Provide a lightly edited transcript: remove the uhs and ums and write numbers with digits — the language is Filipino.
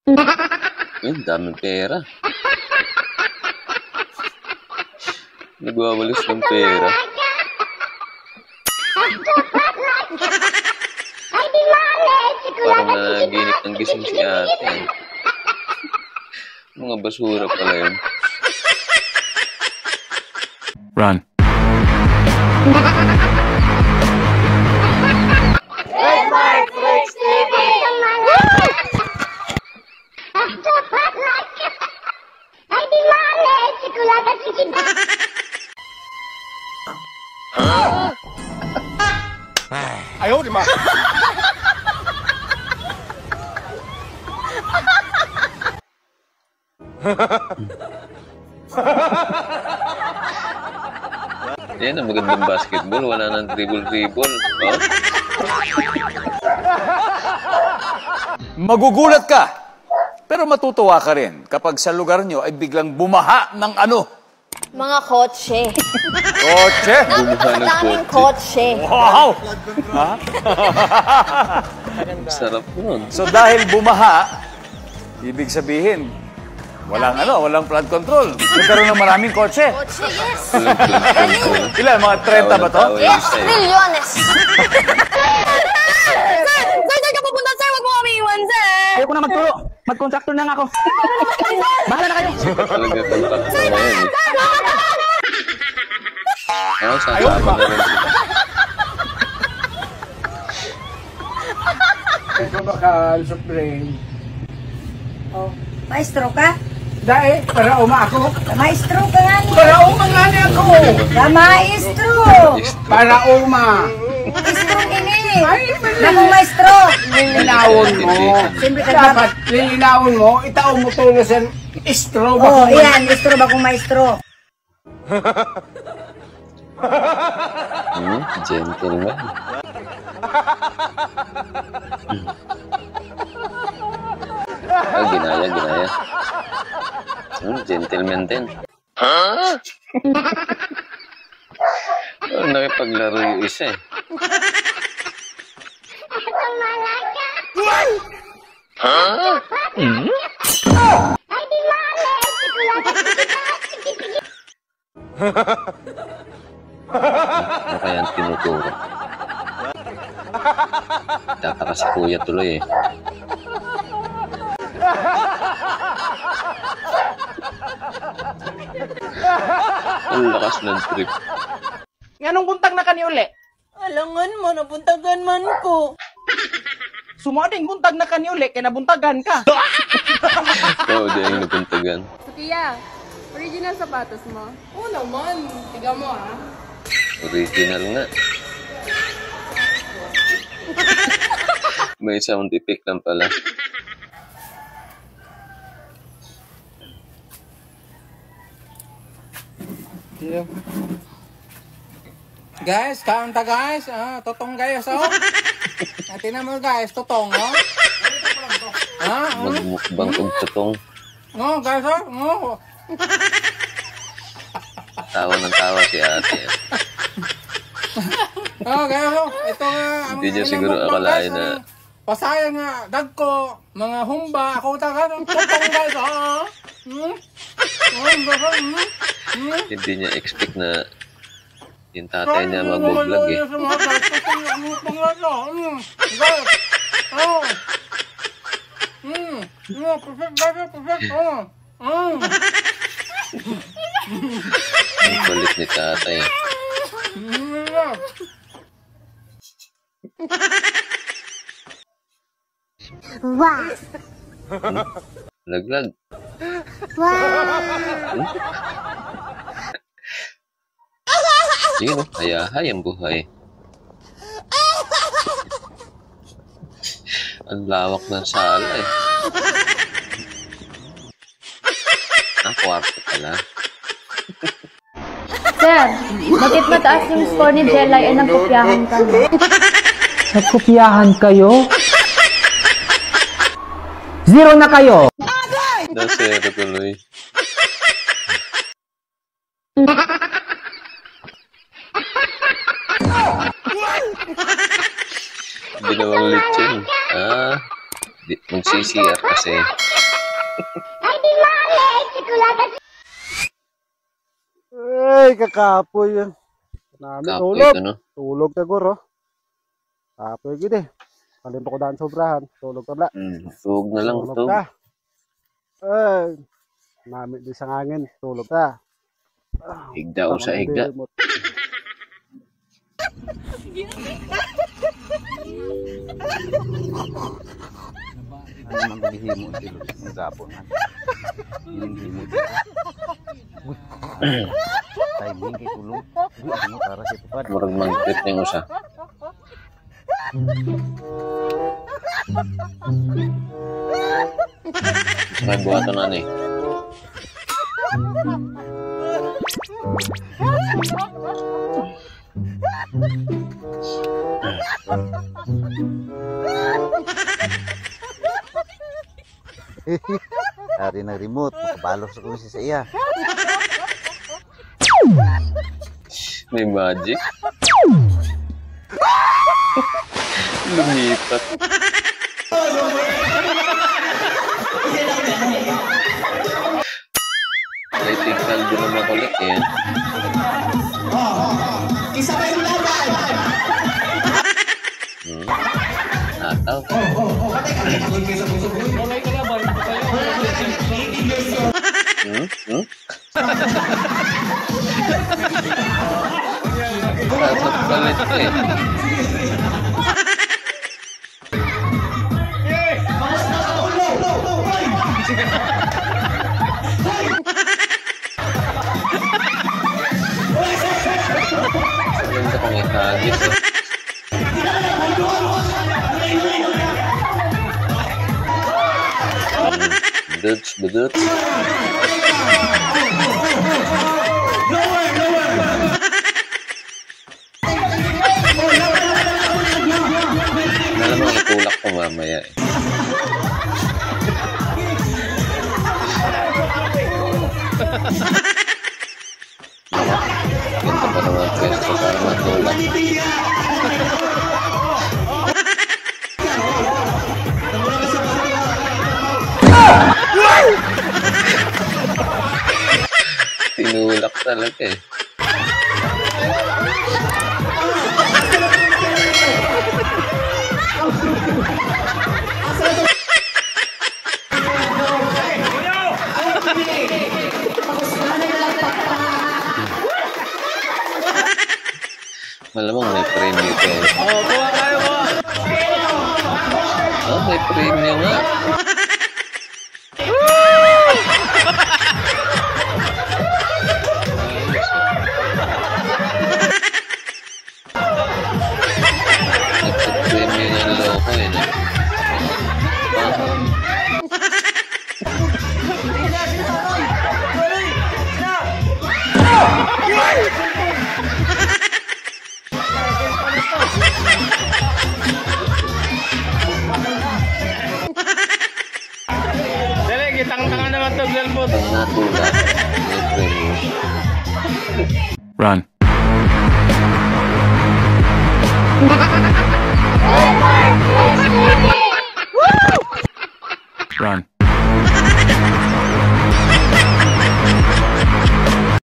Ang daming pera. Nagwawalis ng pera. Parang naginip ng gising si ate. Mga basura pala yun. Run. Ayaw, di ba? Yan ang magandang basketball. Wala nang dribble-dribble. Oh? Magugulat ka, pero matutuwa ka rin kapag sa lugar nyo ay biglang bumaha ng ano? Mga kotse. Kotse? Bumaha ng Daming kotse. kotse. Wow! Ha? Sarap nun. So dahil bumaha, ibig sabihin, walang flood control. Nagkaroon ng maraming kotse. Kotse, yes. Ilan? Mga 30 ba to? Yes, trilyones. Sir, ka pupunta, sir. Huwag mo kami iwan, sir. Ayoko na magturo. Mag-contractor na nga ako. Bahala na kayo. Talaga contractor na yun eh. Oo, sasama na rin. Ito bakal, Supreme. Oh, maestro ka? Dahil, para uma ako. Maestro ka nga niya. Para uma nga niya ako. Ka maestro. Para uma. Maestro ini. Naku maestro. Lilinawon mo. Siyempre ka Dapat lilinawon mo, itaon mo tulo sa istro. Oh, yan. Maestro ba kung maestro? Gentleman. Ginaya. Gentleman din. Nakipaglaro yung isa eh. Ano kaya ang tinuturo? Tataka si kuya tuloy eh. Ang lakas ng trip. Anong buntag na kani uli? Alangan mo, nabuntagan man ko. Sumading buntag na kani uli, kaya nabuntagan ka. Oo, di ang napuntagan. Sophia, original sapatos mo? Oo naman. Tiga mo ah. Original nga. May sound effect lang pala. Guys, kaunta guys. Totong guys, oh. Tingnan mo guys, totong, oh. Magmukbang og tutong. Oh, guys, oh. Tawa ng tawa si ate. Oh, guys, oh. Ito nga. Hindi niya siguro akalain na pasaya nga, dagko, mga humba, ako taga ng totong guys, oh. hindi niya expect na yung tatay niya mag-vlog eh. Ang kulit ni tatay. Wow. Laglag. Yun, hayahay ang buhay. Ang lawak ng sala eh. Kwarto pala. Sir, bakit mataas yung score ni Jelay ay nagkopyahan kami? Nagkopyahan kayo? Zero na kayo! Nasero tuloy. Ginawang lechon. Magsisiyar kasi. Ay, kakapoy yan. Namin Kapoy tulog. ito, no? Tulog siguro. Kapoy gid eh. Kalimpo ko daan sobrahan. Tulog ka na. Tug na lang, Tulog tug. ka. Ay, namin di sa ngangin. Tulog ka. Higda o sa higda. Ano mang gihimo sila ng gapon. Himo dito. Timing kay tulog. Ano para sa tupad. Murag mag-trip yung usa. Gusto may buhaton na ni. Hari na remote, makabalos ako sa iya. May magic. Lumipat. Electrical din naman kulit yan. Nataw. Sasap palit eh. Maganda kong itagis eh. Beduts. Alam mo, itulak ko mamaya eh. Ganda pa naman pwesto para matulak. Tinulak talaga eh. Malamang may premium ito eh. Kuha kayo mo. Oh, may premium nga. Nagpa-premium yung loko eh. No? Dali, kitang-tangan naman to, cellphone. Pag natulak, may premium. Run. Run.